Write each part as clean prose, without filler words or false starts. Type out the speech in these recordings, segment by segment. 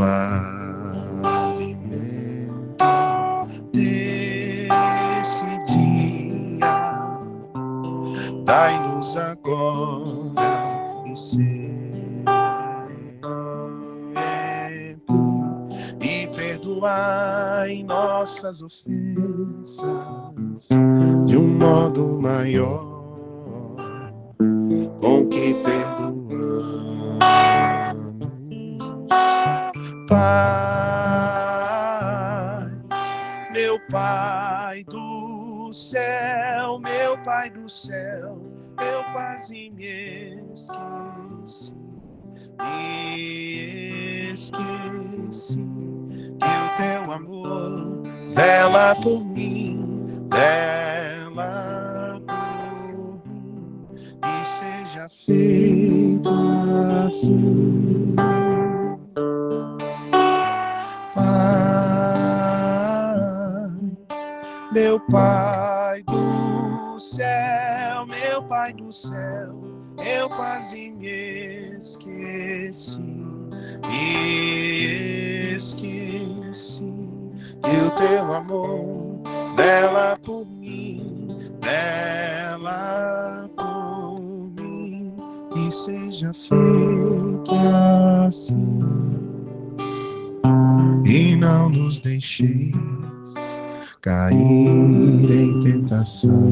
alimento desse dia. Dai-nos agora em e perdoai nossas ofensas de um modo maior com que perdoamos. Pai, meu Pai do céu, meu Pai do céu, eu quase me esqueci. Me esqueci que o teu amor vela por mim, vela por mim, e seja feito assim. Pai, meu Pai do céu, meu Pai do céu, eu quase me esqueci, que o teu amor vela por mim, vela por mim, e seja feito assim. E não nos deixeis cair em tentação,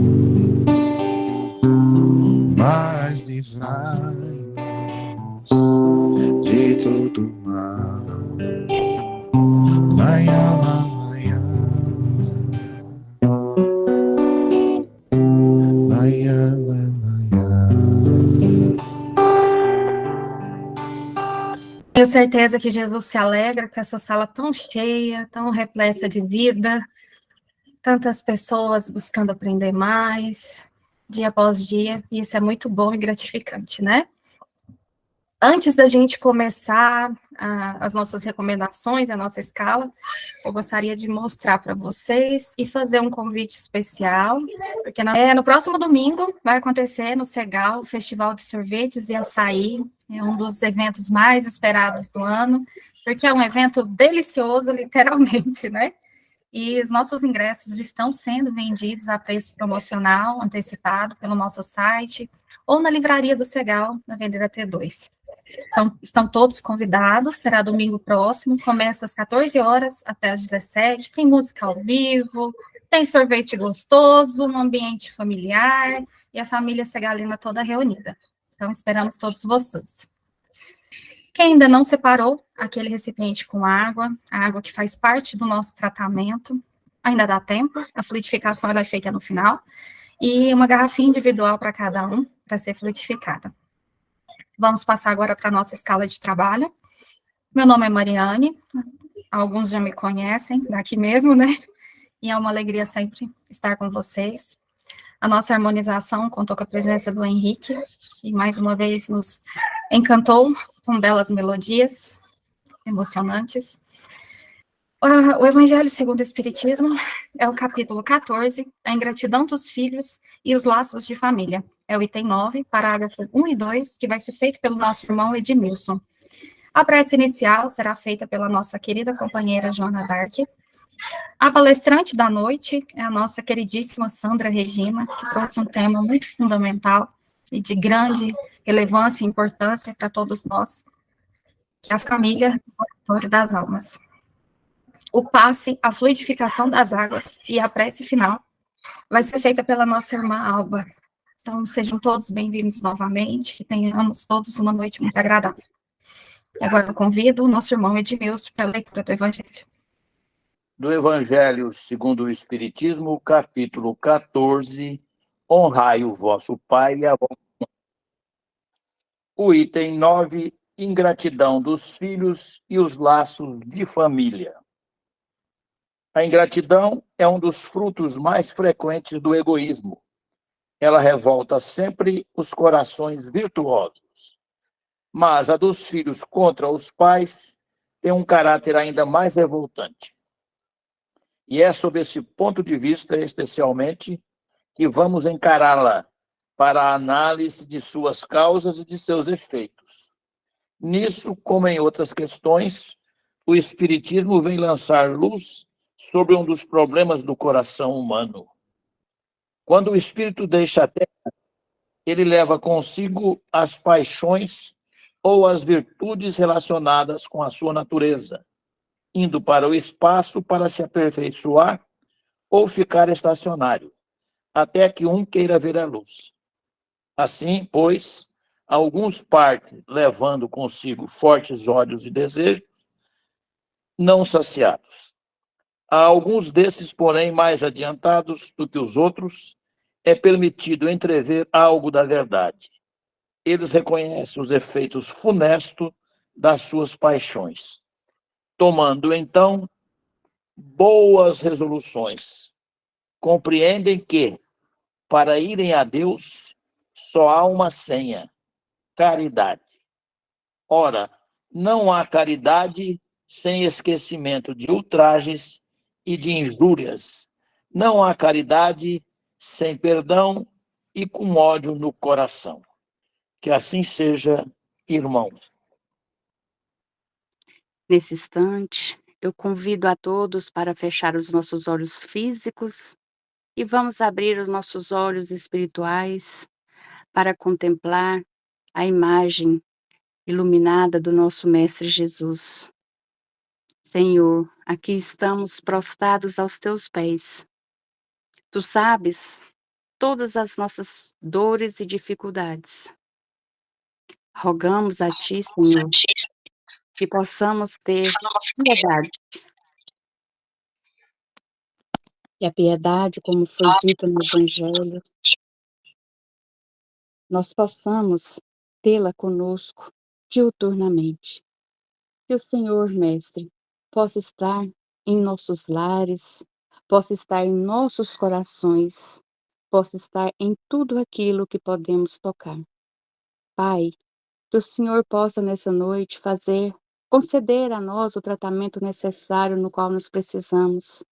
mas livrai-nos de todo mal. Laia, laia, laia, laia. Tenho certeza que Jesus se alegra com essa sala tão cheia, tão repleta de vida, tantas pessoas buscando aprender mais, dia após dia, e isso é muito bom e gratificante, né? Antes da gente começar as nossas recomendações, a nossa escala, eu gostaria de mostrar para vocês e fazer um convite especial, porque no próximo domingo vai acontecer no Segal o Festival de Sorvetes e Açaí, é um dos eventos mais esperados do ano, porque é um evento delicioso, literalmente, né? E os nossos ingressos estão sendo vendidos a preço promocional, antecipado, pelo nosso site, ou na livraria do Segal, na Avenida T2. Então, estão todos convidados, será domingo próximo, começa às 14 horas até às 17, tem música ao vivo, tem sorvete gostoso, um ambiente familiar, e a família segalina toda reunida. Então, esperamos todos vocês. Quem ainda não separou aquele recipiente com água, a água que faz parte do nosso tratamento, ainda dá tempo, a fluidificação ela é feita no final, e uma garrafinha individual para cada um, para ser fluidificada. Vamos passar agora para a nossa escala de trabalho. Meu nome é Mariane, alguns já me conhecem, daqui mesmo, né? E é uma alegria sempre estar com vocês. A nossa harmonização contou com a presença do Henrique, que mais uma vez nos encantou com belas melodias emocionantes. O Evangelho segundo o Espiritismo é o capítulo 14, a ingratidão dos filhos e os laços de família. É o item 9, parágrafo 1 e 2, que vai ser feito pelo nosso irmão Edmilson. A prece inicial será feita pela nossa querida companheira Joana Dark. A palestrante da noite é a nossa queridíssima Sandra Regina, que trouxe um tema muito fundamental e de grande relevância e importância para todos nós, que é a família, o laboratório das almas. O passe, a fluidificação das águas e a prece final vai ser feita pela nossa irmã Alba. Então, sejam todos bem-vindos novamente, que tenhamos todos uma noite muito agradável. E agora eu convido o nosso irmão Edmilson para a leitura do Evangelho. Do Evangelho segundo o Espiritismo, capítulo 14, honrai o vosso pai e a vossa mãe. O item 9, ingratidão dos filhos e os laços de família. A ingratidão é um dos frutos mais frequentes do egoísmo. Ela revolta sempre os corações virtuosos. Mas a dos filhos contra os pais tem um caráter ainda mais revoltante. E é sob esse ponto de vista, especialmente, que vamos encará-la para a análise de suas causas e de seus efeitos. Nisso, como em outras questões, o Espiritismo vem lançar luz sobre um dos problemas do coração humano. Quando o espírito deixa a Terra, ele leva consigo as paixões ou as virtudes relacionadas com a sua natureza, indo para o espaço para se aperfeiçoar ou ficar estacionário, até que um queira ver a luz. Assim, pois, alguns partem levando consigo fortes ódios e desejos não saciados. A alguns desses, porém, mais adiantados do que os outros, é permitido entrever algo da verdade. Eles reconhecem os efeitos funestos das suas paixões, tomando, então, boas resoluções. Compreendem que, para irem a Deus, só há uma senha: caridade. Ora, não há caridade sem esquecimento de ultrajes e de injúrias. Não há caridade sem perdão e com ódio no coração. Que assim seja, irmãos. Nesse instante, eu convido a todos para fechar os nossos olhos físicos e vamos abrir os nossos olhos espirituais para contemplar a imagem iluminada do nosso Mestre Jesus. Senhor, aqui estamos prostrados aos teus pés. Tu sabes todas as nossas dores e dificuldades. Rogamos a ti, Senhor, que possamos ter piedade. E a piedade, como foi dito no Evangelho, nós possamos tê-la conosco diuturnamente. Que o Senhor, Mestre, possa estar em nossos lares, possa estar em nossos corações, possa estar em tudo aquilo que podemos tocar. Pai, que o Senhor possa nessa noite conceder a nós o tratamento necessário no qual nós precisamos.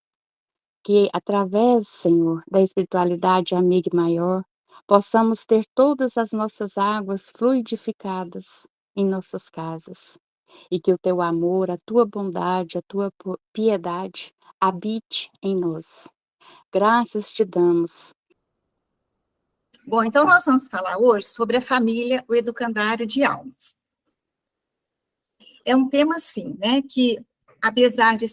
Que através, Senhor, da espiritualidade amiga e maior, possamos ter todas as nossas águas fluidificadas em nossas casas. E que o teu amor, a tua bondade, a tua piedade habite em nós. Graças te damos. Bom, então nós vamos falar hoje sobre a família, o educandário de almas. É um tema, assim, né, que, apesar de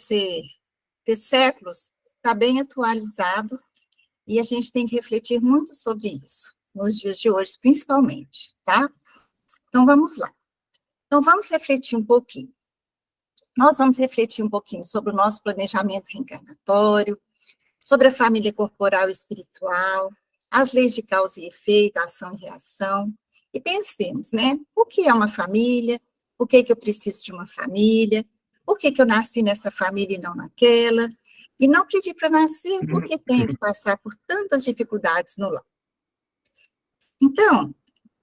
ter séculos, está bem atualizado e a gente tem que refletir muito sobre isso, nos dias de hoje, principalmente, tá? Então, vamos lá. Então, vamos refletir um pouquinho. Nós vamos refletir um pouquinho sobre o nosso planejamento reencarnatório, sobre a família corporal e espiritual, as leis de causa e efeito, ação e reação, e pensemos, né, o que é uma família, por que eu preciso de uma família, por que eu nasci nessa família e não naquela, e não pedi para nascer porque tenho que passar por tantas dificuldades no lar. Então,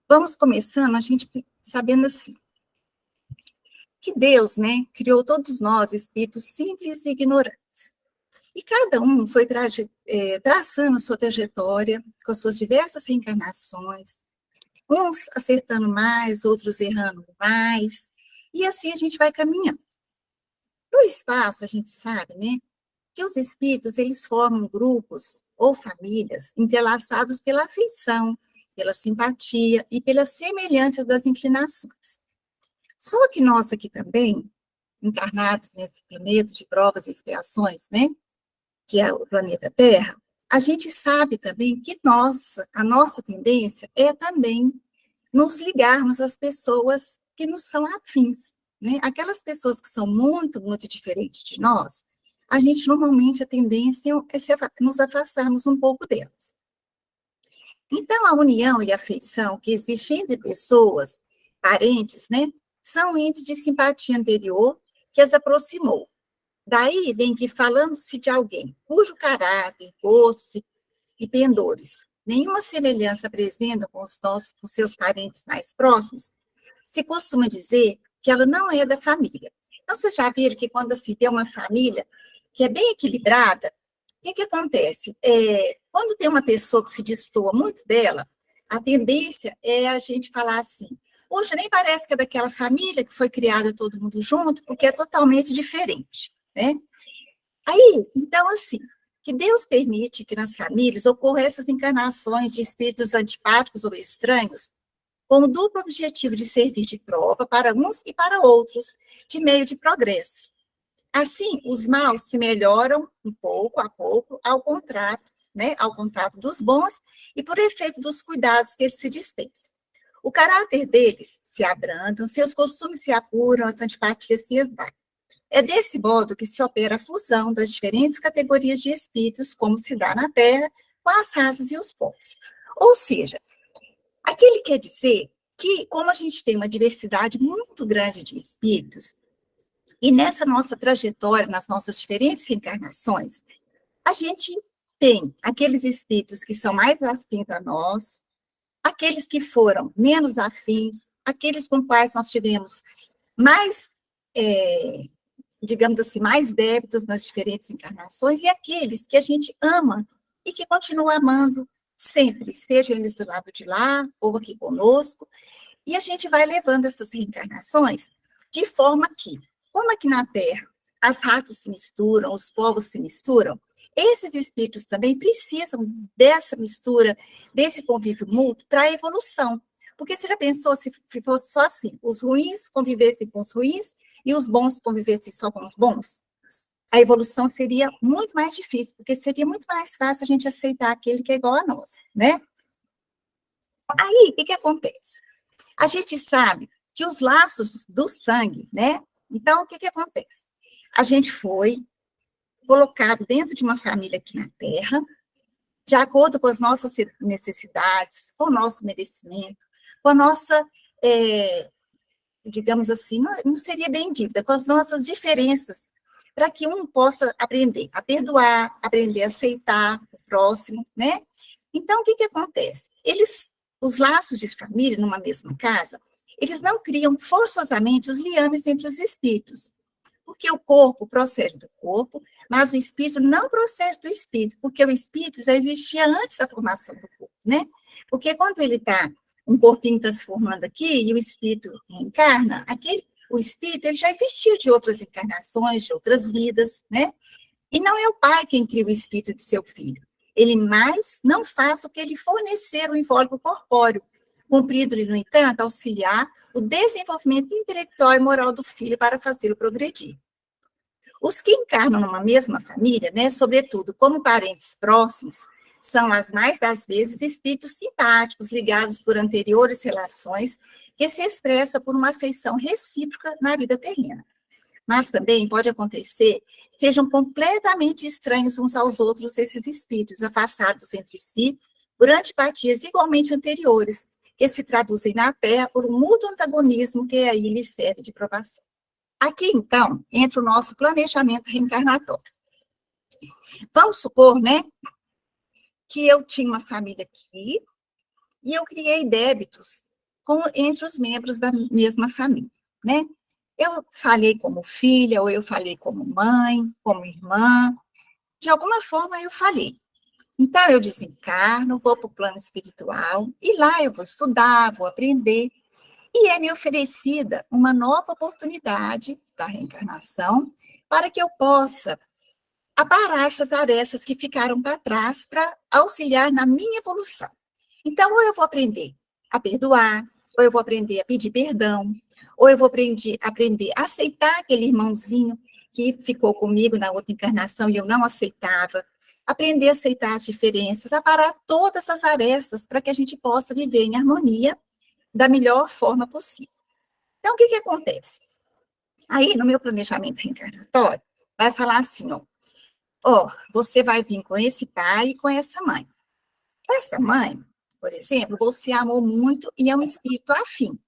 vamos começando a gente sabendo assim, que Deus, né, criou todos nós, espíritos simples e ignorantes. E cada um foi traçando sua trajetória com suas diversas reencarnações, uns acertando mais, outros errando mais, e assim a gente vai caminhando. No espaço, a gente sabe, né, que os espíritos, eles formam grupos ou famílias entrelaçados pela afeição, pela simpatia e pela semelhança das inclinações. Só que nós aqui também, encarnados nesse planeta de provas e expiações, né, que é o planeta Terra, a gente sabe também que a nossa tendência é também nos ligarmos às pessoas que nos são afins, né? Aquelas pessoas que são muito, muito diferentes de nós, a gente normalmente a tendência é nos afastarmos um pouco delas. Então, a união e a afeição que existe entre pessoas, parentes, né, são índices de simpatia anterior que as aproximou. Daí vem que, falando-se de alguém cujo caráter, gostos e pendores nenhuma semelhança apresenta com os seus parentes mais próximos, se costuma dizer que ela não é da família. Então, vocês já viram que quando se tem uma família que é bem equilibrada, o que acontece? Quando tem uma pessoa que se destoa muito dela, a tendência é a gente falar assim, Hoje nem parece que é daquela família que foi criada todo mundo junto, porque é totalmente diferente, né? Aí, então, assim, que Deus permite que nas famílias ocorram essas encarnações de espíritos antipáticos ou estranhos, com o duplo objetivo de servir de prova para uns e para outros, de meio de progresso. Assim, os maus se melhoram um pouco a pouco ao contato, né, ao contato dos bons e por efeito dos cuidados que eles se dispensam. O caráter deles se abrandam, seus costumes se apuram, as antipatias se esvaiam. É desse modo que se opera a fusão das diferentes categorias de espíritos, como se dá na Terra, com as raças e os povos. Ou seja, aquele quer dizer que, como a gente tem uma diversidade muito grande de espíritos, e nessa nossa trajetória, nas nossas diferentes reencarnações, a gente tem aqueles espíritos que são mais afins a nós, aqueles que foram menos afins, aqueles com quais nós tivemos mais, digamos assim, mais débitos nas diferentes encarnações, e aqueles que a gente ama e que continua amando sempre, seja eles do lado de lá ou aqui conosco, e a gente vai levando essas reencarnações de forma que, como aqui na Terra as raças se misturam, os povos se misturam, esses espíritos também precisam dessa mistura, desse convívio mútuo para a evolução. Porque você já pensou se fosse só assim, os ruins convivessem com os ruins e os bons convivessem só com os bons? A evolução seria muito mais difícil, porque seria muito mais fácil a gente aceitar aquele que é igual a nós, né? Aí, o que acontece? A gente sabe que os laços do sangue, né? Então, o que acontece? A gente foi colocado dentro de uma família aqui na Terra, de acordo com as nossas necessidades, com o nosso merecimento, com a nossa, digamos assim, não seria bem dívida, com as nossas diferenças, para que um possa aprender a perdoar, aprender a aceitar o próximo, né? Então, o que acontece? Os laços de família, numa mesma casa, eles não criam forçosamente os liames entre os espíritos, porque o corpo procede do corpo, mas o espírito não procede do espírito, porque o espírito já existia antes da formação do corpo, né? Porque quando ele está, um corpinho está se formando aqui, e o espírito reencarna, o espírito ele já existiu de outras encarnações, de outras vidas, né? E não é o pai quem cria o espírito de seu filho. Ele mais não faz o que ele fornecer o invólucro corpóreo, cumprindo-lhe, no entanto, auxiliar o desenvolvimento intelectual e moral do filho para fazê-lo progredir. Os que encarnam numa mesma família, né, sobretudo como parentes próximos, são as mais das vezes espíritos simpáticos, ligados por anteriores relações, que se expressa por uma afeição recíproca na vida terrena. Mas também pode acontecer sejam completamente estranhos uns aos outros esses espíritos, afastados entre si, por antipatias igualmente anteriores, que se traduzem na Terra por um mútuo antagonismo que aí lhes serve de provação. Aqui, então, entra o nosso planejamento reencarnatório. Vamos supor, né, que eu tinha uma família aqui e eu criei débitos entre os membros da mesma família, né? Eu falei como filha, ou eu falei como mãe, como irmã, de alguma forma eu falei. Então, eu desencarno, vou para o plano espiritual, e lá eu vou estudar, vou aprender, e é me oferecida uma nova oportunidade da reencarnação para que eu possa aparar essas arestas que ficaram para trás para auxiliar na minha evolução. Então, ou eu vou aprender a perdoar, ou eu vou aprender a pedir perdão, ou eu vou aprender a aceitar aquele irmãozinho que ficou comigo na outra encarnação e eu não aceitava, aprender a aceitar as diferenças, aparar todas as arestas para que a gente possa viver em harmonia da melhor forma possível. Então, o que acontece? Aí, no meu planejamento reencarnatório, vai falar assim, ó, você vai vir com esse pai e com essa mãe. Essa mãe, por exemplo, você amou muito e é um espírito afim.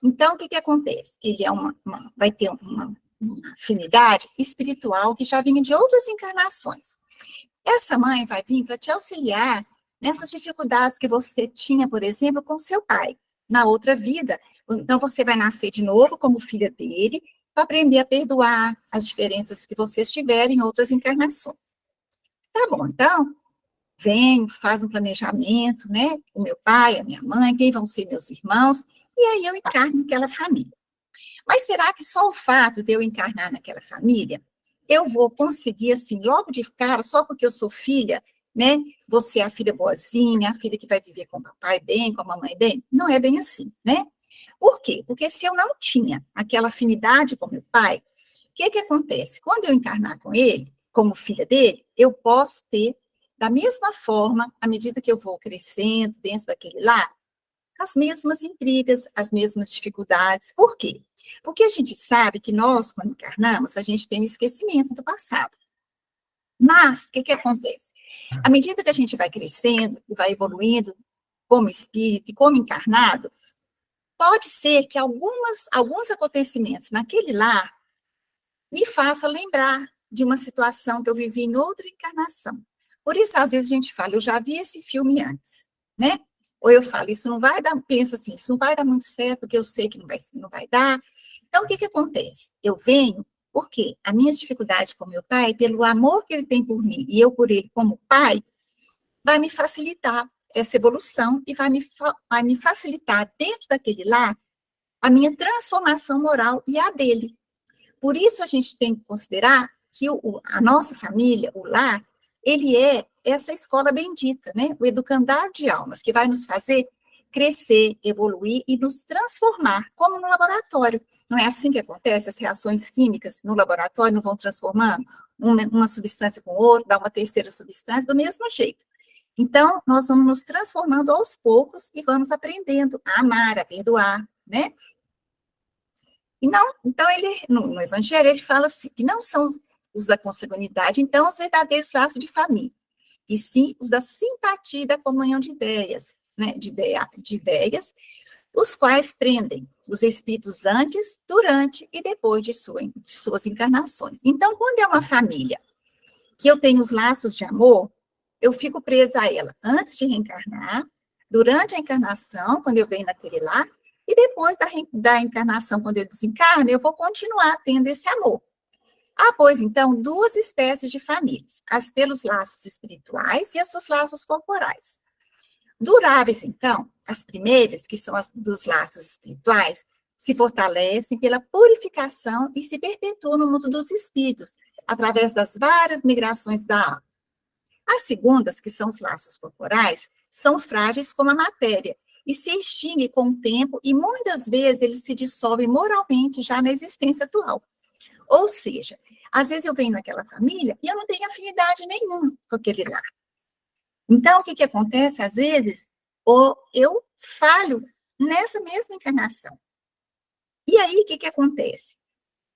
Então, o que acontece? Ele vai ter uma afinidade espiritual que já vinha de outras encarnações. Essa mãe vai vir para te auxiliar nessas dificuldades que você tinha, por exemplo, com seu pai, na outra vida. Então, você vai nascer de novo como filha dele, para aprender a perdoar as diferenças que vocês tiverem em outras encarnações. Tá bom, então, vem, faz um planejamento, né? O meu pai, a minha mãe, quem vão ser meus irmãos, E aí eu encarno naquela família. Mas será que só o fato de eu encarnar naquela família, eu vou conseguir, assim, logo de cara, só porque eu sou filha, né? Você é a filha boazinha, a filha que vai viver com o papai bem, com a mamãe bem? Não é bem assim, né? Por quê? Porque se eu não tinha aquela afinidade com meu pai, o que acontece? Quando eu encarnar com ele, como filha dele, eu posso ter, da mesma forma, à medida que eu vou crescendo dentro daquele lar, as mesmas intrigas, as mesmas dificuldades. Por quê? Porque a gente sabe que nós, quando encarnamos, a gente tem um esquecimento do passado. Mas, o que acontece? À medida que a gente vai crescendo e vai evoluindo como espírito e como encarnado, pode ser que alguns acontecimentos naquele lar me façam lembrar de uma situação que eu vivi em outra encarnação. Por isso, às vezes, a gente fala, eu já vi esse filme antes, né? Ou eu falo, isso não vai dar, pensa assim, isso não vai dar muito certo, porque eu sei que não vai dar. Então, o que acontece? Eu venho, porque a minha dificuldade com meu pai, pelo amor que ele tem por mim, e eu por ele como pai, vai me facilitar essa evolução e vai me facilitar, dentro daquele lar, a minha transformação moral e a dele. Por isso, a gente tem que considerar que a nossa família, o lar, ele é essa escola bendita, né? O educandário de almas, que vai nos fazer crescer, evoluir e nos transformar, como no laboratório. Não é assim que acontece? As reações químicas no laboratório não vão transformando uma substância com outra, dá uma terceira substância, do mesmo jeito. Então, nós vamos nos transformando aos poucos e vamos aprendendo a amar, a perdoar, né? E não, então, no Evangelho, ele fala assim, que não são os da consanguinidade, então, os verdadeiros laços de família, e sim os da simpatia e da comunhão de ideias, né, de ideias, os quais prendem os espíritos antes, durante e depois de suas encarnações. Então, quando é uma família que eu tenho os laços de amor, eu fico presa a ela antes de reencarnar, durante a encarnação, quando eu venho naquele lar, e depois da encarnação, quando eu desencarno, eu vou continuar tendo esse amor. Há, pois, então, duas espécies de famílias, as pelos laços espirituais e as dos laços corporais. Duráveis, então, as primeiras, que são as dos laços espirituais, se fortalecem pela purificação e se perpetuam no mundo dos espíritos, através das várias migrações da alma. As segundas, que são os laços corporais, são frágeis como a matéria, e se extinguem com o tempo, e muitas vezes eles se dissolvem moralmente já na existência atual. Ou seja, às vezes eu venho naquela família e eu não tenho afinidade nenhuma com aquele lar. Então, o que acontece? Às vezes, eu falho nessa mesma encarnação. E aí, o que acontece?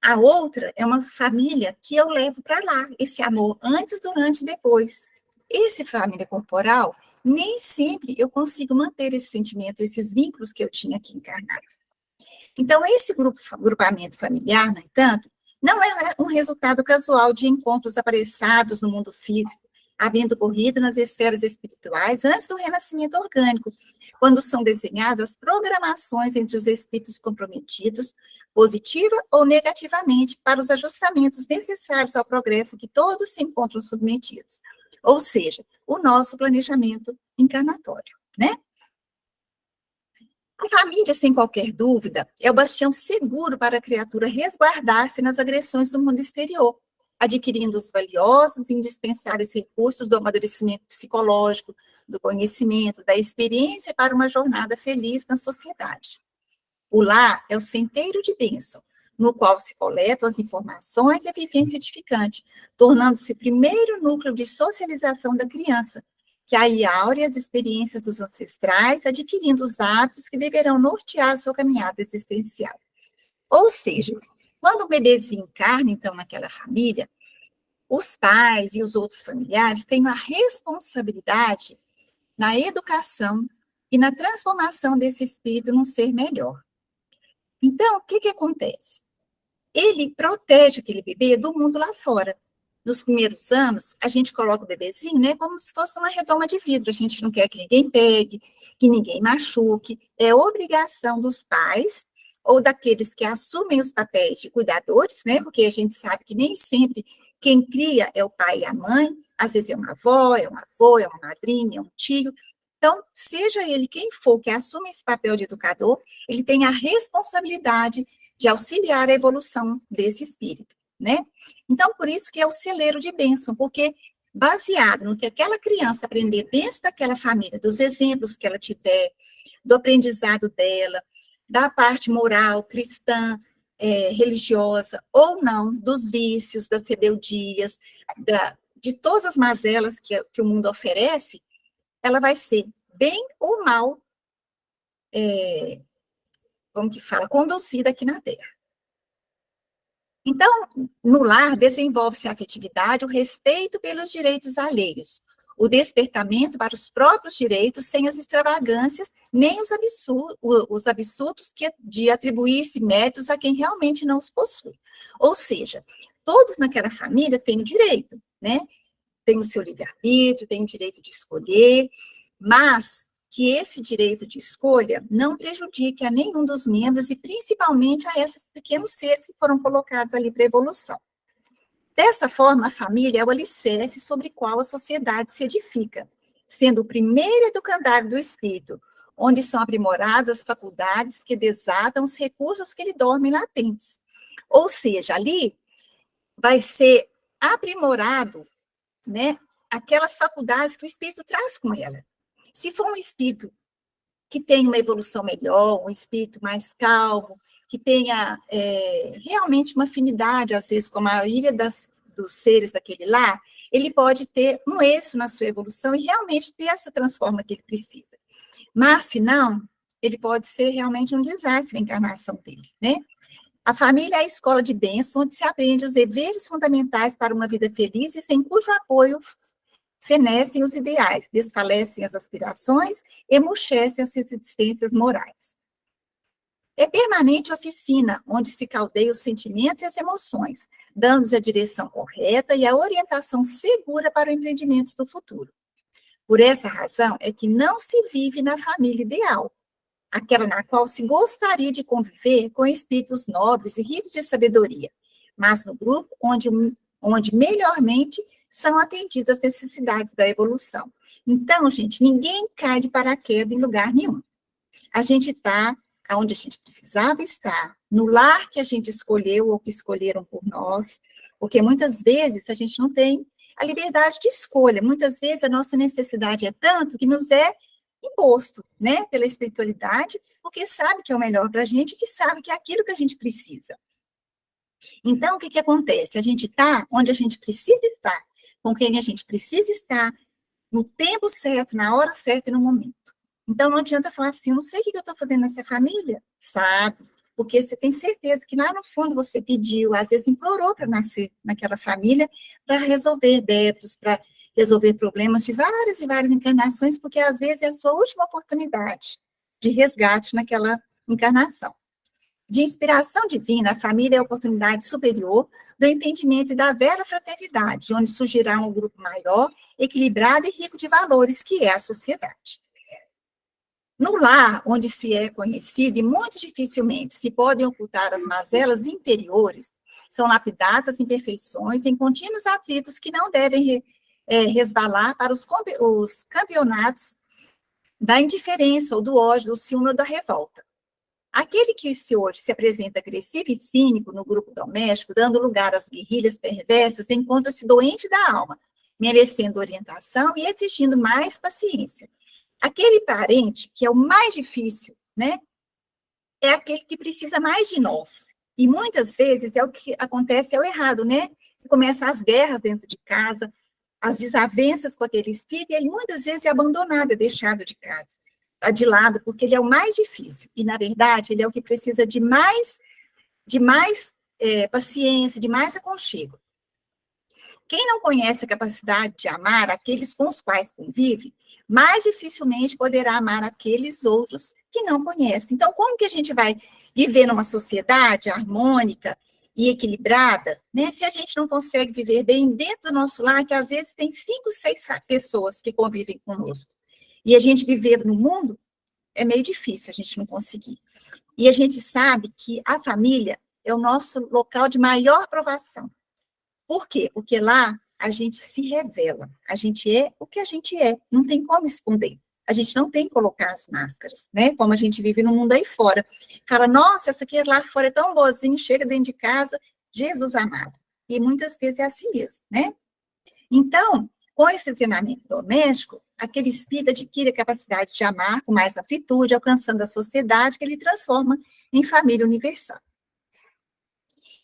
A outra é uma família que eu levo para lá, esse amor antes, durante e depois. Esse família corporal, nem sempre eu consigo manter esse sentimento, esses vínculos que eu tinha aqui encarnado. Então, esse grupamento familiar, no entanto, não é um resultado casual de encontros apressados no mundo físico, havendo ocorrido nas esferas espirituais antes do renascimento orgânico, quando são desenhadas programações entre os espíritos comprometidos, positiva ou negativamente, para os ajustamentos necessários ao progresso que todos se encontram submetidos. Ou seja, o nosso planejamento encarnatório, né? A família, sem qualquer dúvida, é o bastião seguro para a criatura resguardar-se nas agressões do mundo exterior, adquirindo os valiosos e indispensáveis recursos do amadurecimento psicológico, do conhecimento, da experiência para uma jornada feliz na sociedade. O lar é o centeiro de bênção, no qual se coletam as informações e a vivência edificante, tornando-se o primeiro núcleo de socialização da criança, que aí aure as experiências dos ancestrais, adquirindo os hábitos que deverão nortear a sua caminhada existencial. Ou seja, quando o bebezinho encarna, então, naquela família, os pais e os outros familiares têm a responsabilidade na educação e na transformação desse espírito num ser melhor. Então, o que acontece? Ele protege aquele bebê do mundo lá fora. Nos primeiros anos, a gente coloca o bebezinho, né, como se fosse uma redoma de vidro. A gente não quer que ninguém pegue, que ninguém machuque. É obrigação dos pais ou daqueles que assumem os papéis de cuidadores, né, porque a gente sabe que nem sempre quem cria é o pai e a mãe, às vezes é uma avó, é um avô, é uma madrinha, é um tio. Então, seja ele quem for que assume esse papel de educador, ele tem a responsabilidade de auxiliar a evolução desse espírito, né? Então, por isso que é o celeiro de bênção, porque baseado no que aquela criança aprender dentro daquela família, dos exemplos que ela tiver, do aprendizado dela, da parte moral, cristã, religiosa, ou não, dos vícios, das rebeldias, de todas as mazelas que o mundo oferece, ela vai ser bem ou mal, como que fala, conduzida aqui na Terra. Então, no lar, desenvolve-se a afetividade, o respeito pelos direitos alheios, o despertamento para os próprios direitos, sem as extravagâncias, nem os absurdos de atribuir-se méritos a quem realmente não os possui. Ou seja, todos naquela família têm o direito, né? Tem o seu livre-arbítrio, tem o direito de escolher, mas que esse direito de escolha não prejudique a nenhum dos membros e principalmente a esses pequenos seres que foram colocados ali para a evolução. Dessa forma, a família é o alicerce sobre o qual a sociedade se edifica, sendo o primeiro educandário do espírito, onde são aprimoradas as faculdades que desatam os recursos que lhe dormem latentes. Ou seja, ali vai ser aprimorado, né, aquelas faculdades que o espírito traz com ela. Se for um espírito que tem uma evolução melhor, um espírito mais calmo, que tenha realmente uma afinidade, às vezes, com a maioria dos seres daquele lar, ele pode ter um êxito na sua evolução e realmente ter essa transformação que ele precisa. Mas, se não, ele pode ser realmente um desastre a encarnação dele, né? A família é a escola de bênção, onde se aprende os deveres fundamentais para uma vida feliz e sem cujo apoio fenecem os ideais, desfalecem as aspirações, emurchecem as resistências morais. É permanente oficina, onde se caldeiam os sentimentos e as emoções, dando-lhes a direção correta e a orientação segura para os empreendimentos do futuro. Por essa razão é que não se vive na família ideal, aquela na qual se gostaria de conviver com espíritos nobres e ricos de sabedoria, mas no grupo onde melhormente são atendidas as necessidades da evolução. Então, gente, ninguém cai de paraquedas em lugar nenhum. A gente está onde a gente precisava estar, no lar que a gente escolheu ou que escolheram por nós, porque muitas vezes a gente não tem a liberdade de escolha, muitas vezes a nossa necessidade é tanto que nos é imposto, né, pela espiritualidade, porque sabe que é o melhor para a gente, que sabe que é aquilo que a gente precisa. Então, o que acontece? A gente está onde a gente precisa estar, com quem a gente precisa estar, no tempo certo, na hora certa e no momento. Então, não adianta falar assim, eu não sei o que eu estou fazendo nessa família, sabe? Porque você tem certeza que lá no fundo você pediu, às vezes implorou para nascer naquela família, para resolver débitos, para resolver problemas de várias e várias encarnações, porque às vezes é a sua última oportunidade de resgate naquela encarnação. De inspiração divina, a família é a oportunidade superior do entendimento e da vera fraternidade, onde surgirá um grupo maior, equilibrado e rico de valores, que é a sociedade. No lar, onde se é conhecido, e muito dificilmente se podem ocultar as mazelas interiores, são lapidadas as imperfeições em contínuos atritos que não devem resvalar para os campeonatos da indiferença, ou do ódio, do ciúme ou da revolta. Aquele que hoje se apresenta agressivo e cínico no grupo doméstico, dando lugar às guerrilhas perversas, encontra-se doente da alma, merecendo orientação e exigindo mais paciência. Aquele parente que é o mais difícil, né, é aquele que precisa mais de nós. E muitas vezes é o que acontece, é o errado, né? Começam as guerras dentro de casa, as desavenças com aquele espírito, e ele muitas vezes é abandonado, é deixado de casa, está de lado, porque ele é o mais difícil. E, na verdade, ele é o que precisa de mais paciência, de mais aconchego. Quem não conhece a capacidade de amar aqueles com os quais convive, mais dificilmente poderá amar aqueles outros que não conhece. Então, como que a gente vai viver numa sociedade harmônica e equilibrada, né, se a gente não consegue viver bem dentro do nosso lar, que às vezes tem 5, 6 pessoas que convivem conosco, e a gente viver no mundo é meio difícil a gente não conseguir. E a gente sabe que a família é o nosso local de maior aprovação. Por quê? Porque lá a gente se revela, a gente é o que a gente é, não tem como esconder, a gente não tem que colocar as máscaras, né? Como a gente vive no mundo aí fora. Fala, nossa, essa aqui lá fora é tão boazinha, chega dentro de casa, Jesus amado. E muitas vezes é assim mesmo, né? Então, com esse treinamento doméstico, aquele espírito adquire a capacidade de amar com mais amplitude, alcançando a sociedade que ele transforma em família universal.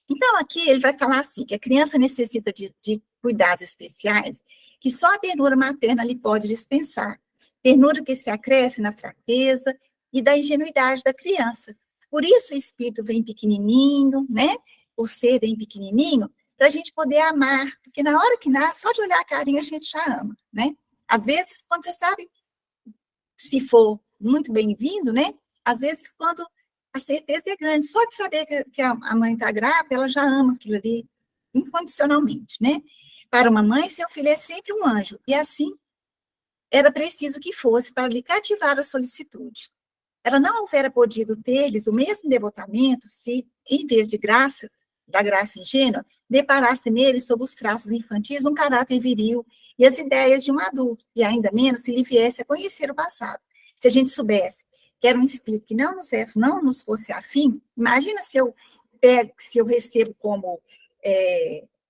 Então, aqui ele vai falar assim, que a criança necessita de cuidados especiais que só a ternura materna lhe pode dispensar. Ternura que se acresce na fraqueza e da ingenuidade da criança. Por isso o espírito vem pequenininho, né? O ser vem pequenininho, para a gente poder amar. Porque na hora que nasce, só de olhar a carinha a gente já ama, né? Às vezes, quando você sabe, se for muito bem-vindo, né? Às vezes, quando a certeza é grande, só de saber que a mãe está grávida, ela já ama aquilo ali incondicionalmente, né? Para uma mãe, seu filho é sempre um anjo, e assim era preciso que fosse para lhe cativar a solicitude. Ela não houvera podido ter-lhes o mesmo devotamento se, em vez de graça, da graça ingênua, deparasse neles, sob os traços infantis, um caráter viril e as ideias de um adulto, e ainda menos se lhe viesse a conhecer o passado. Se a gente soubesse que era um espírito que não nos fosse afim, imagina se eu recebo como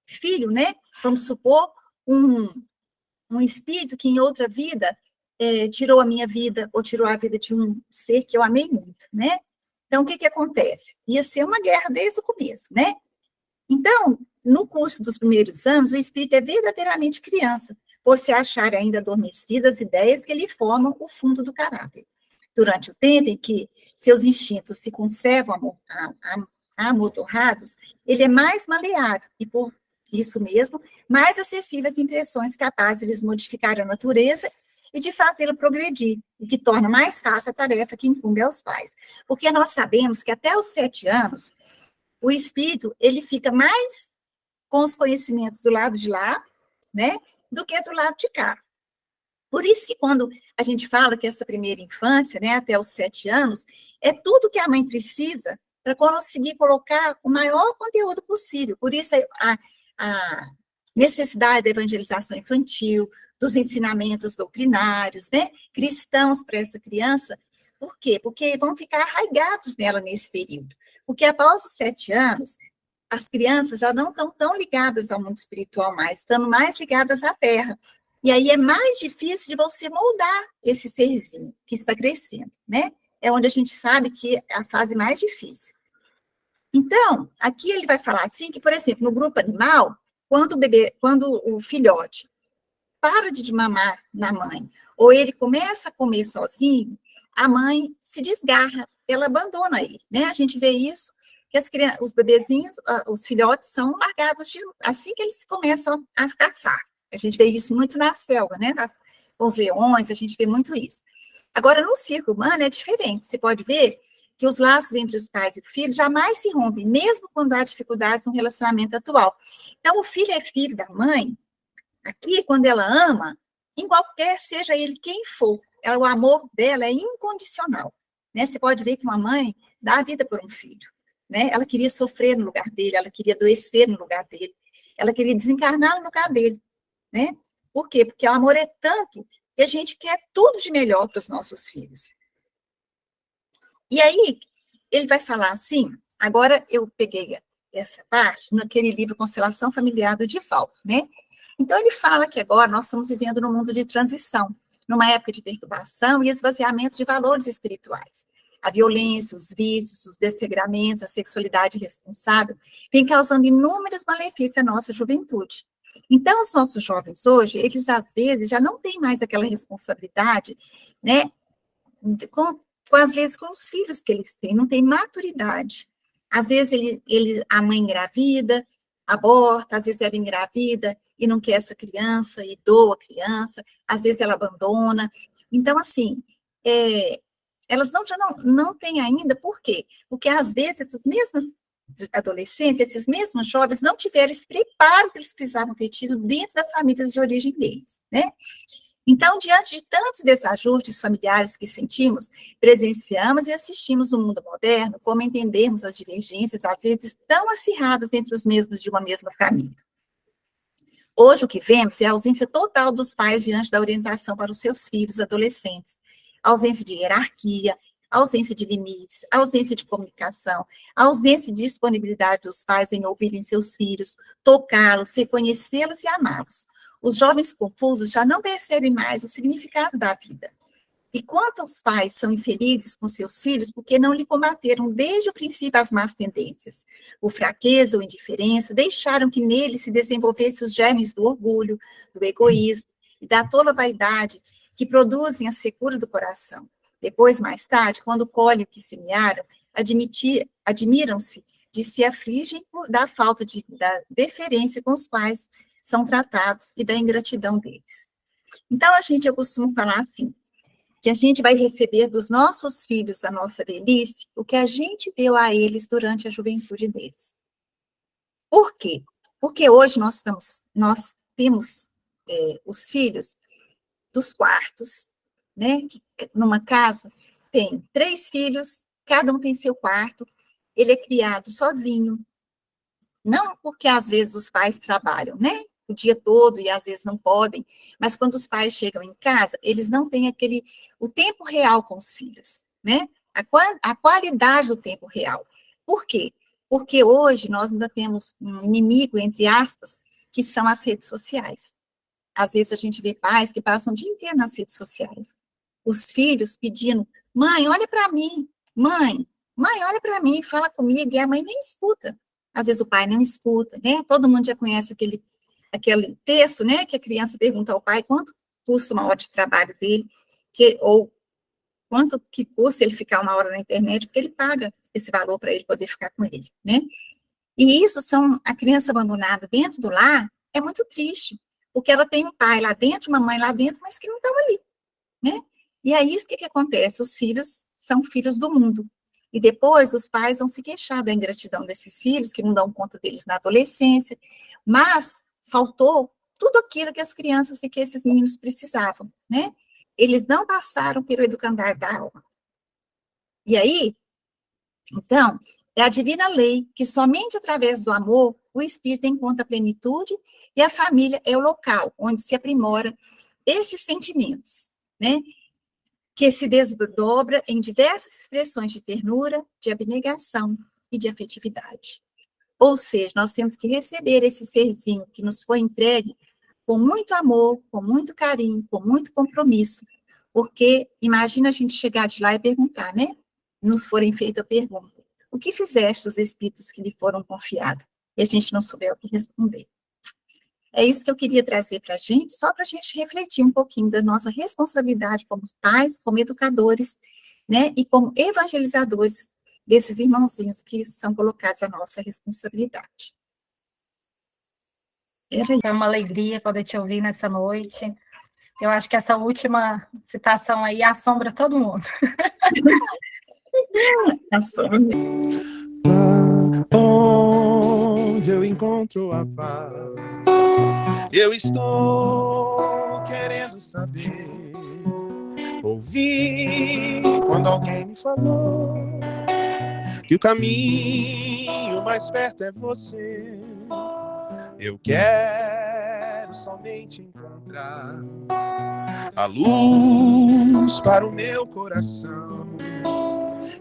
filho, né? Vamos supor, um espírito que em outra vida tirou a minha vida, ou tirou a vida de um ser que eu amei muito, né? Então, o que acontece? Ia ser uma guerra desde o começo, né? Então, no curso dos primeiros anos, o espírito é verdadeiramente criança, por se achar ainda adormecidas as ideias que lhe formam o fundo do caráter. Durante o tempo em que seus instintos se conservam amodorrados, ele é mais maleável e, por isso mesmo, mais acessível às impressões capazes de lhes modificar a natureza e de fazê-lo progredir, o que torna mais fácil a tarefa que incumbe aos pais. Porque nós sabemos que até os 7 anos, o espírito, ele fica mais com os conhecimentos do lado de lá, né, do que do lado de cá. Por isso que quando a gente fala que essa primeira infância, né, até os 7 anos, é tudo que a mãe precisa para conseguir colocar o maior conteúdo possível. Por isso a necessidade da evangelização infantil, dos ensinamentos doutrinários, né, cristãos para essa criança. Por quê? Porque vão ficar arraigados nela nesse período. Porque após os 7 anos, as crianças já não estão tão ligadas ao mundo espiritual mais, estão mais ligadas à terra. E aí é mais difícil de você moldar esse serzinho que está crescendo, né? É onde a gente sabe que é a fase mais difícil. Então, aqui ele vai falar assim, que, por exemplo, no grupo animal, quando o filhote para de mamar na mãe, ou ele começa a comer sozinho, a mãe se desgarra, ela abandona ele, né? A gente vê isso, que os bebezinhos, os filhotes são largados assim que eles começam a caçar. A gente vê isso muito na selva, né? Com os leões, a gente vê muito isso. Agora, no círculo humano é diferente. Você pode ver que os laços entre os pais e o filho jamais se rompem, mesmo quando há dificuldades no relacionamento atual. Então, o filho é filho da mãe, aqui, quando ela ama, em qualquer, seja ele quem for, o amor dela é incondicional. Né? Você pode ver que uma mãe dá a vida por um filho. Né? Ela queria sofrer no lugar dele, ela queria adoecer no lugar dele, ela queria desencarnar no lugar dele. Né? Por quê? Porque o amor é tanto que a gente quer tudo de melhor para os nossos filhos. E aí, ele vai falar assim, agora eu peguei essa parte naquele livro Constelação Familiar do Divaldo, né? Então, ele fala que agora nós estamos vivendo num mundo de transição, numa época de perturbação e esvaziamento de valores espirituais. A violência, os vícios, os desregramentos, a sexualidade irresponsável vem causando inúmeros malefícios à nossa juventude. Então, os nossos jovens hoje, eles às vezes já não têm mais aquela responsabilidade, né, às vezes com os filhos que eles têm, não tem maturidade. Às vezes a mãe engravida, aborta, às vezes ela engravida e não quer essa criança e doa a criança, às vezes ela abandona. Então, assim, elas já não têm ainda, por quê? Porque às vezes essas mesmas adolescentes, esses mesmos jovens não tiveram esse preparo que eles precisavam ter tido dentro da família de origem deles, né? Então, diante de tantos desajustes familiares que sentimos, presenciamos e assistimos no mundo moderno, como entendermos as divergências, às vezes, tão acirradas entre os membros de uma mesma família. Hoje, o que vemos é a ausência total dos pais diante da orientação para os seus filhos adolescentes, ausência de hierarquia, ausência de limites, ausência de comunicação, ausência de disponibilidade dos pais em ouvirem seus filhos, tocá-los, reconhecê-los e amá-los. Os jovens confusos já não percebem mais o significado da vida. E quantos pais são infelizes com seus filhos porque não lhe combateram desde o princípio as más tendências, o fraqueza ou indiferença, deixaram que nele se desenvolvesse os germes do orgulho, do egoísmo e da tola vaidade que produzem a secura do coração. Depois, mais tarde, quando colhem o que semearam, admiram-se de se afligem da falta da deferência com os quais são tratados e da ingratidão deles. Então, eu costumo falar assim, que a gente vai receber dos nossos filhos, da nossa velhice, o que a gente deu a eles durante a juventude deles. Por quê? Porque hoje nós temos os filhos dos quartos, né? Que numa casa tem 3 filhos, cada um tem seu quarto, ele é criado sozinho, não porque às vezes os pais trabalham, né? O dia todo e às vezes não podem, mas quando os pais chegam em casa, eles não têm o tempo real com os filhos, né? A qualidade do tempo real. Por quê? Porque hoje nós ainda temos um inimigo, entre aspas, que são as redes sociais. Às vezes a gente vê pais que passam o dia inteiro nas redes sociais. Os filhos pedindo, mãe, olha para mim, mãe, olha para mim, fala comigo, e a mãe nem escuta. Às vezes o pai não escuta, né? Todo mundo já conhece aquele texto, né, que a criança pergunta ao pai quanto custa uma hora de trabalho dele, ou quanto que custa ele ficar uma hora na internet, porque ele paga esse valor para ele poder ficar com ele, né? E isso a criança abandonada dentro do lar é muito triste, porque ela tem um pai lá dentro, uma mãe lá dentro, mas que não estão ali, né? E aí, o que acontece? Os filhos são filhos do mundo. E depois, os pais vão se queixar da ingratidão desses filhos, que não dão conta deles na adolescência, mas faltou tudo aquilo que as crianças e que esses meninos precisavam, né? Eles não passaram pelo educandário da alma. E aí, então, é a divina lei que somente através do amor o espírito encontra a plenitude e a família é o local onde se aprimora estes sentimentos, né? Que se desdobra em diversas expressões de ternura, de abnegação e de afetividade. Ou seja, nós temos que receber esse serzinho que nos foi entregue com muito amor, com muito carinho, com muito compromisso, porque imagina a gente chegar de lá e perguntar, né? Nos forem feita a pergunta, o que fizeste os espíritos que lhe foram confiados? E a gente não souber o que responder. É isso que eu queria trazer para a gente, só para a gente refletir um pouquinho da nossa responsabilidade como pais, como educadores, né? E como evangelizadores desses irmãozinhos que são colocados à nossa responsabilidade. Foi uma alegria poder te ouvir nessa noite. Eu acho que essa última citação aí assombra todo mundo. Onde eu encontro a paz, eu estou querendo saber. Ouvi quando alguém me falou que o caminho mais perto é você. Eu quero somente encontrar a luz para o meu coração.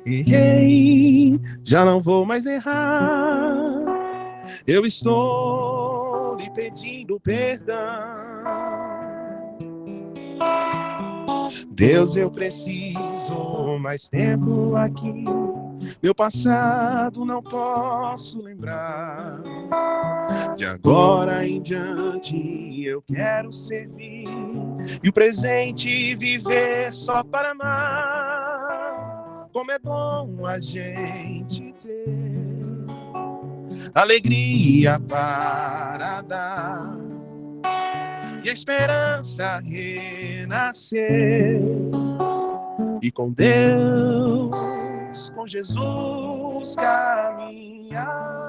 Errei, já não vou mais errar. Eu estou lhe pedindo perdão. Deus, eu preciso mais tempo aqui. Meu passado não posso lembrar. De agora em diante eu quero servir e o presente viver só para amar. Como é bom a gente ter alegria para dar e a esperança renascer. E com Deus, com Jesus caminhar.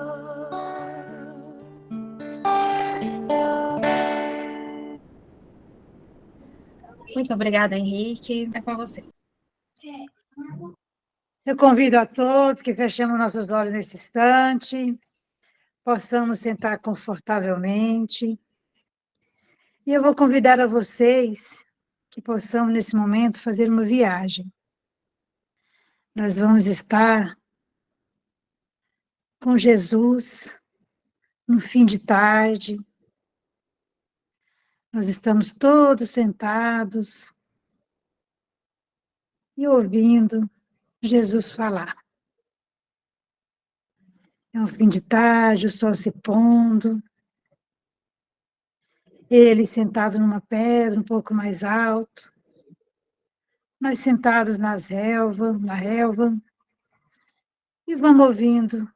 Muito obrigada, Henrique. É com você. Eu convido a todos que fechemos nossos olhos nesse instante, possamos sentar confortavelmente. E eu vou convidar a vocês que possamos, nesse momento, fazer uma viagem. Nós vamos estar com Jesus no fim de tarde. Nós estamos todos sentados e ouvindo Jesus falar. É um fim de tarde, o sol se pondo. Ele sentado numa pedra um pouco mais alto. Nós sentados na relva, e vamos ouvindo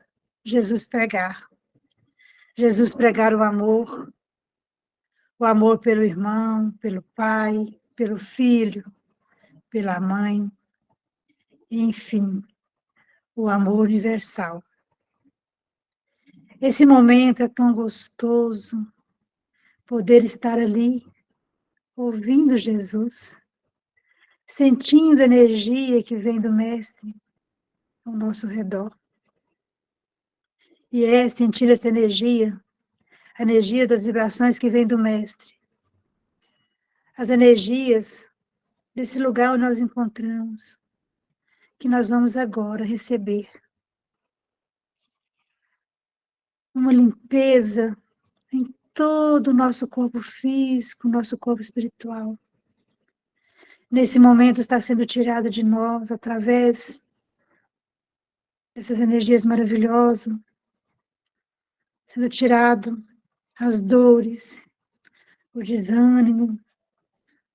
Jesus pregar. Jesus pregar o amor pelo irmão, pelo pai, pelo filho, pela mãe, enfim, o amor universal. Esse momento é tão gostoso, poder estar ali, ouvindo Jesus, sentindo a energia que vem do Mestre ao nosso redor. E sentir essa energia, a energia das vibrações que vem do Mestre, as energias desse lugar onde nós encontramos, que nós vamos agora receber. Uma limpeza em todo o nosso corpo físico, nosso corpo espiritual. Nesse momento está sendo tirado de nós, através dessas energias maravilhosas, sendo tirado as dores, o desânimo,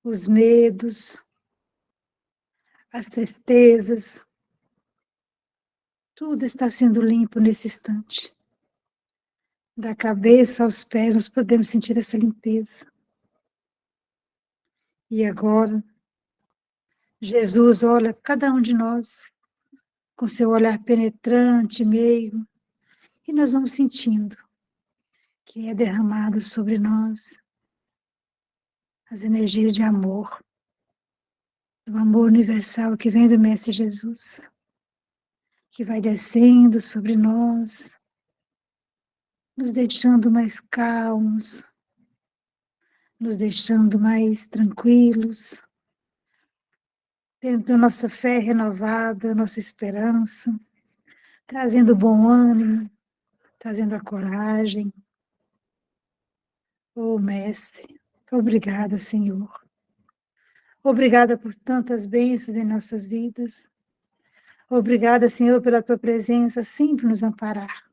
os medos, as tristezas. Tudo está sendo limpo nesse instante. Da cabeça aos pés, nós podemos sentir essa limpeza. E agora, Jesus olha cada um de nós com seu olhar penetrante, meigo, e nós vamos sentindo que é derramado sobre nós as energias de amor, do amor universal que vem do Mestre Jesus, que vai descendo sobre nós, nos deixando mais calmos, nos deixando mais tranquilos, tendo nossa fé renovada, nossa esperança, trazendo bom ânimo, trazendo a coragem. Oh, Mestre, obrigada, Senhor. Obrigada por tantas bênçãos em nossas vidas. Obrigada, Senhor, pela Tua presença sempre nos amparar.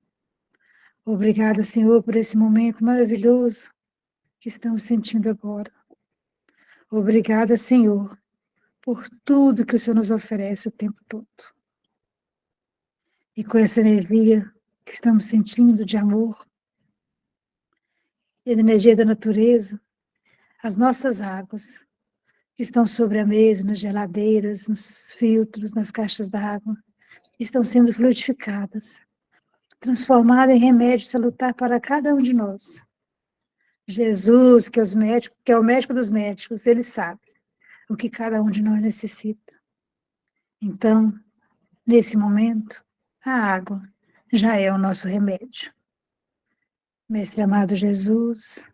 Obrigada, Senhor, por esse momento maravilhoso que estamos sentindo agora. Obrigada, Senhor, por tudo que o Senhor nos oferece o tempo todo. E com essa energia que estamos sentindo de amor, e a energia da natureza, as nossas águas que estão sobre a mesa, nas geladeiras, nos filtros, nas caixas d'água, estão sendo fluidificadas, transformada em remédio salutar para cada um de nós. Jesus, que é o médico dos médicos, ele sabe o que cada um de nós necessita. Então, nesse momento, a água já é o nosso remédio. Mestre amado Jesus,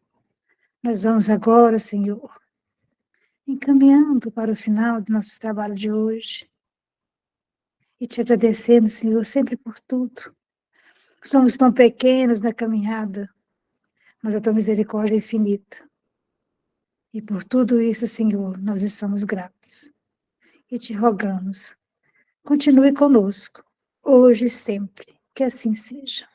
nós vamos agora, Senhor, encaminhando para o final do nosso trabalho de hoje e te agradecendo, Senhor, sempre por tudo. Somos tão pequenos na caminhada, mas a Tua misericórdia é infinita. E por tudo isso, Senhor, nós estamos gratos. E te rogamos, continue conosco, hoje e sempre, que assim seja.